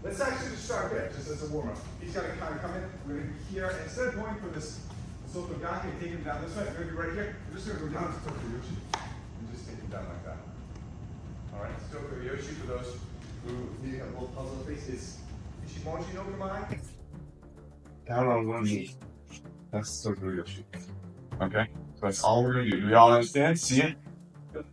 Let's actually just start there, just as a warm-up. He's gonna kind of come in, we're gonna be here, instead of going for this Soto-gake and taking him down this way, we're gonna be right here. We're just gonna go down to Totoku Hyoshi and just take him down like that. All right, Totoku Hyoshi, for those who need a little puzzle face, is Ichimonji no Kamae. Down on one knee. That's Totoku Hyoshi. Okay, so that's all we're gonna do. Do we all understand? See it? The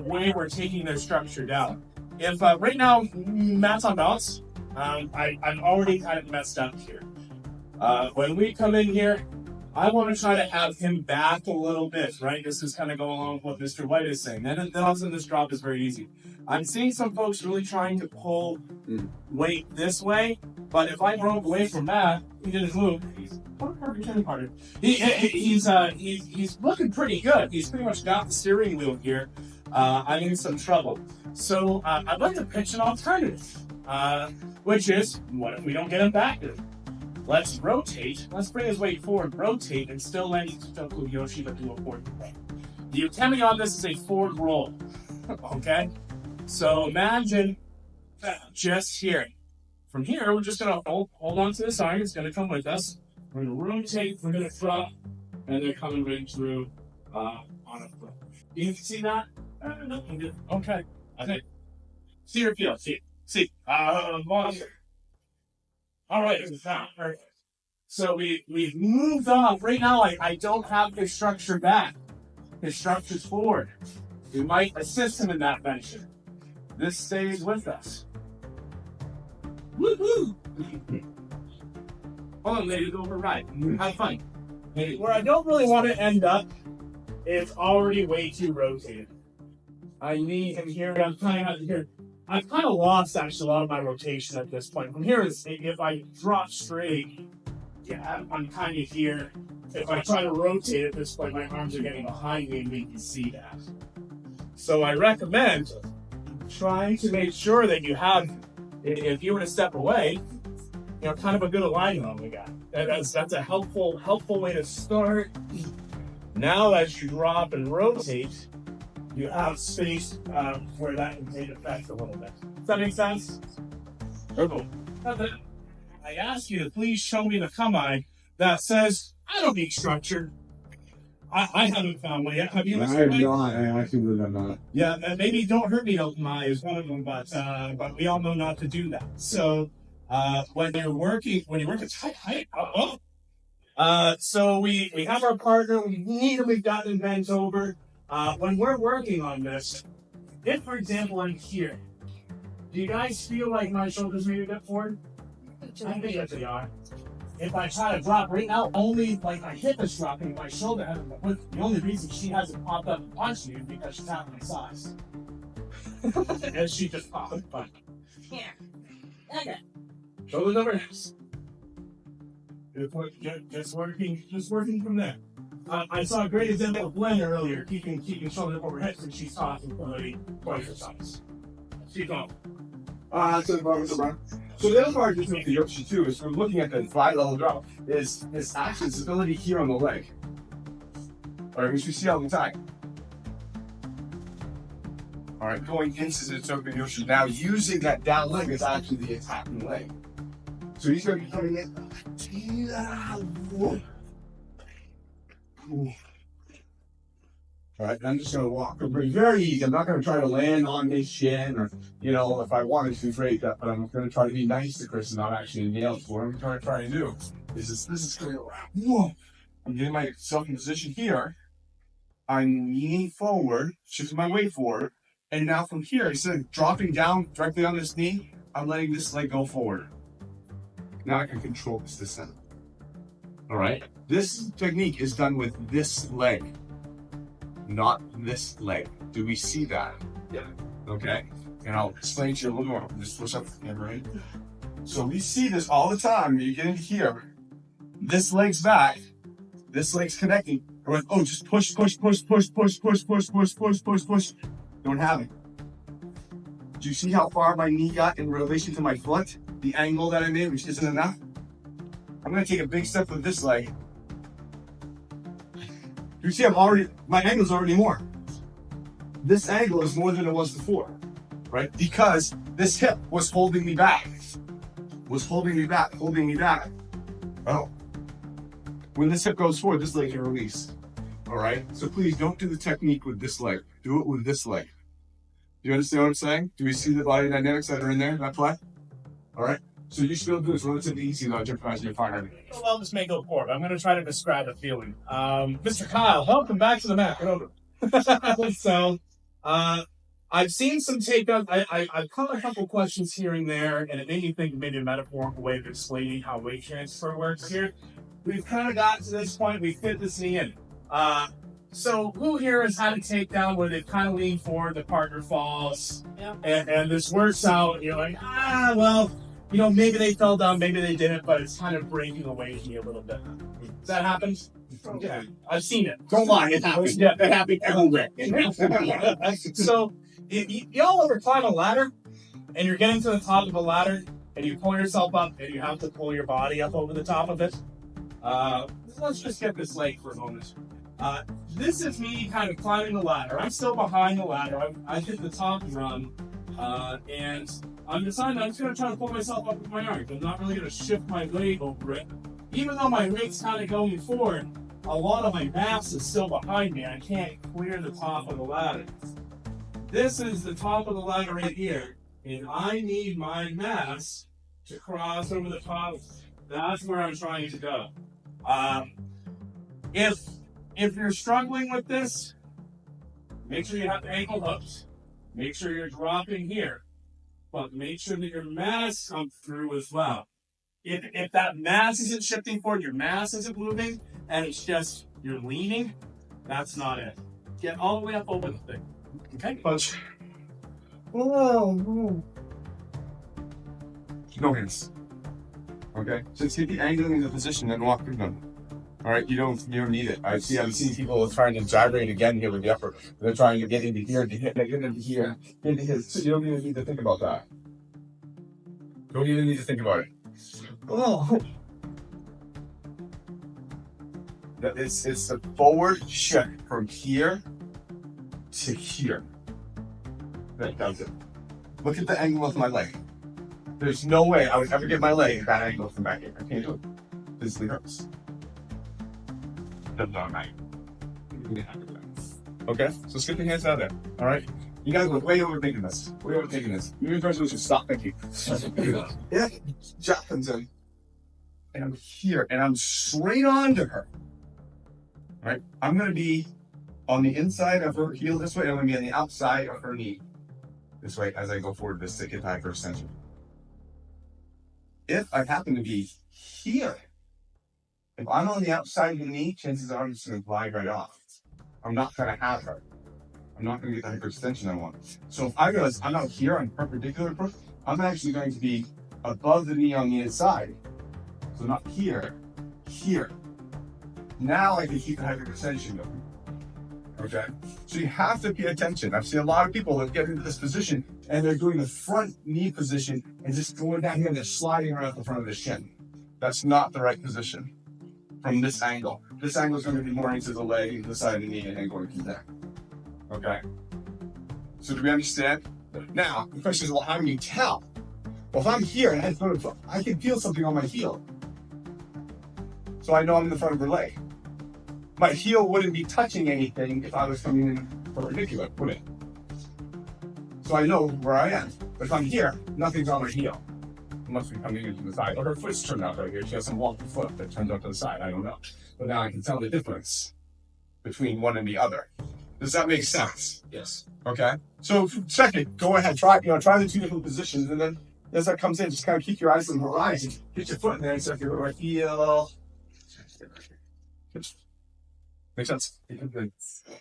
way we're taking their structure down. If right now Matt's on balance, I'm already kind of messed up here. When we come in here, I want to try to have him back a little bit, right? This is kind of going along with what Mr. White is saying. Then also this drop is very easy. I'm seeing some folks really trying to pull weight this way, but if I broke away from that, he didn't move. He's looking pretty good. He's pretty much got the steering wheel here. I'm in some trouble. So I'd like to pitch an alternative, which is, what if we don't get him back there? Let's rotate. Let's bring his weight forward, rotate, and still land Totoku Hyoshi, but do a forward roll. The ukemi on this is a forward roll. Okay? So imagine just here. From here, we're just going to hold on to this iron. It's going to come with us. We're going to rotate, we're going to drop, and they're coming right through on a foot. You can see that? No, okay. Okay. See your feel. See. All right, perfect. So we've moved off. Right now, I don't have his structure back. His structure's forward. We might assist him in that venture. This stays with us. Woo-hoo! Hold on, lady, go for a ride. Have fun. Where I don't really want to end up is already way too rotated. I need him here. I'm kind of here. I've kind of lost actually a lot of my rotation at this point. From here, if I drop straight, yeah, I'm kind of here. If I try to rotate at this point, my arms are getting behind me and you can see that. So I recommend trying to make sure that you have, if you were to step away, kind of a good alignment on the guy. That's a helpful way to start. Now as you drop and rotate, you have space where that can take effect a little bit. Does that make sense? Cool. I ask you to please show me the kamae that says, I don't need structure. I haven't found one yet. Have you? I have not. I actually really have not. Yeah, maybe don't hurt me, kamae is one of them, but we all know not to do that. So when you're working tight, so we have our partner, we need him, we've got him bent over. When we're working on this, if, for example, I'm here, do you guys feel like my shoulders maybe a bit forward? I think that they are. If I try to drop right now, only like my hip is dropping, my shoulder hasn't. The only reason she hasn't popped up and punched me is because she's half my size. And she just popped and punched. Yeah. Okay. Shoulders over hips. Just working from there. I saw a great example of Glenn earlier, keeping shoulders over hips, and she's talking somebody twice her size. She's on. So the other part of the Yoshi too is from looking at the 5-level drop is actually stability here on the leg. Alright, which we see all the time. Alright, going into the Totoku Hyoshi now, using that down leg is actually the attacking leg. So he's going to be coming in. Alright, I'm just going to walk over very easy. I'm not going to try to land on his shin or, if I wanted to break that, but I'm going to try to be nice to Chris and not actually nail it for him. What I'm trying to do is this is going around. I'm getting myself in position here. I'm leaning forward, shifting my weight forward, and now from here, instead of dropping down directly on this knee, I'm letting this leg go forward. Now I can control this descent. Alright? This technique is done with this leg. Not this leg. Do we see that? Yeah. Okay. And I'll explain to you a little more. Just push up the camera, right? So we see this all the time. When you get into here, this leg's back, this leg's connecting. We're like, oh, just push. Don't have it. Do you see how far my knee got in relation to my foot? The angle that I made, which isn't enough? I'm gonna take a big step with this leg. You see, my angle's already more. This angle is more than it was before, right? Because this hip was holding me back. was holding me back. Oh. When this hip goes forward, this leg can release. All right? So please don't do the technique with this leg. Do it with this leg. Do you understand what I'm saying? Do we see the body dynamics that are in there, that play? All right? So you should be able to do this relatively easy without jeopardizing your partner. Well, this may go forward. I'm going to try to describe the feeling. Mr. Kyle, welcome back to the mat. Get over. So, I've seen some takedowns. I've caught a couple questions here and there, and it made me think maybe a metaphorical way of explaining how weight transfer works here. We've kind of got to this point. We fit this knee in. So who here has had a takedown where they've kind of leaned forward, the partner falls, and this works out, you're like, well, maybe they fell down, maybe they didn't, but it's kind of breaking away from you a little bit. Does that happen? Yeah, I've seen it. Don't lie, it happens. Yeah, it happened everywhere. So, y'all ever climb a ladder, and you're getting to the top of a ladder, and you pull yourself up, and you have to pull your body up over the top of it? Let's just get this leg for a moment. This is me kind of climbing the ladder. I'm still behind the ladder. I hit the top rung, and I'm deciding I'm just going to try to pull myself up with my arms. I'm not really going to shift my weight over it. Even though my weight's kind of going forward, a lot of my mass is still behind me. I can't clear the top of the ladder. This is the top of the ladder right here, and I need my mass to cross over the top. That's where I'm trying to go. If you're struggling with this, make sure you have the ankle hooks. Make sure you're dropping here, but make sure that your mass comes through as well. If that mass isn't shifting forward, your mass isn't moving, and it's just you're leaning, that's not it. Get all the way up over the thing. Okay, punch. No hands. Okay, just get the angle in the position and walk through them. All right, you don't need it. I've seen people trying to gyrate again here with the upper. They're trying to get into here, get into here, into his. So you don't even need to think about that. Don't even need to think about it. Oh. It's a forward shift from here to here. That does it. Look at the angle of my leg. There's no way I would ever get my leg at that angle from back here. I can't do it. Physically hurts. Does not matter. Okay, so let's get the hands out of there. All right, you guys are way overthinking this. You guys should stop thinking. Yeah, Jack comes in, and I'm here, and I'm straight onto her. All right, I'm gonna be on the inside of her heel this way, and I'm gonna be on the outside of her knee this way as I go forward to stick it back for extension. If I happen to be here, if I'm on the outside of the knee, chances are I'm just going to glide right off. I'm not going to have her. I'm not going to get the hyperextension I want. So if I realize I'm out here on perpendicular approach, I'm actually going to be above the knee on the inside. So not here, here. Now I can keep the hyperextension going. Okay? So you have to pay attention. I've seen a lot of people that get into this position and they're doing the front knee position and just going down here and they're sliding around the front of the shin. That's not the right position from this angle. This angle is going to be more into the leg, into the side of the knee, and then going from there. Okay? So do we understand? Now, the question is, well, how do you tell? Well, if I'm here and I can feel something on my heel. So I know I'm in the front of her leg. My heel wouldn't be touching anything if I was coming in perpendicular, would it? So I know where I am. But if I'm here, nothing's on my heel. It must be coming in from the side. Or her foot's turned out right here. She has some wonky foot that turns out to the side. I don't know. But now I can tell the difference between one and the other. Does that make sense? Yes. Okay. So second, go ahead, try the two different positions, and then as that comes in, just kind of keep your eyes on the horizon. Get your foot in there and stuff your right heel. Makes sense?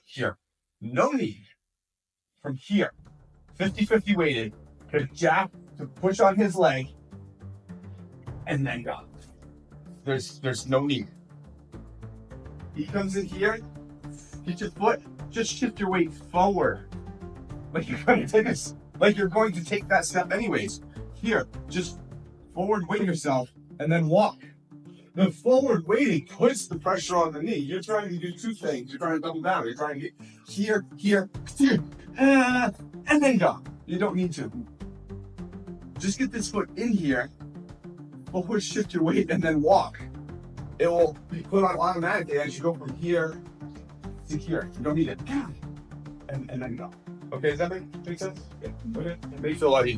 Here. No need from here. 50-50 weighted to jab, to push on his leg, and then go. There's no need. He comes in here, get your foot, just shift your weight forward. Like you're going to take that step anyways. Here, just forward weight yourself and then walk. The forward weighting puts the pressure on the knee. You're trying to do two things. You're trying to double down. You're trying to get here, and then go. You don't need to. Just get this foot in here always shift your weight and then walk. It will be put on automatically as you go from here to here. You don't need it. And then go. Okay, does that make sense? Yeah. Okay. It makes it a lot easier.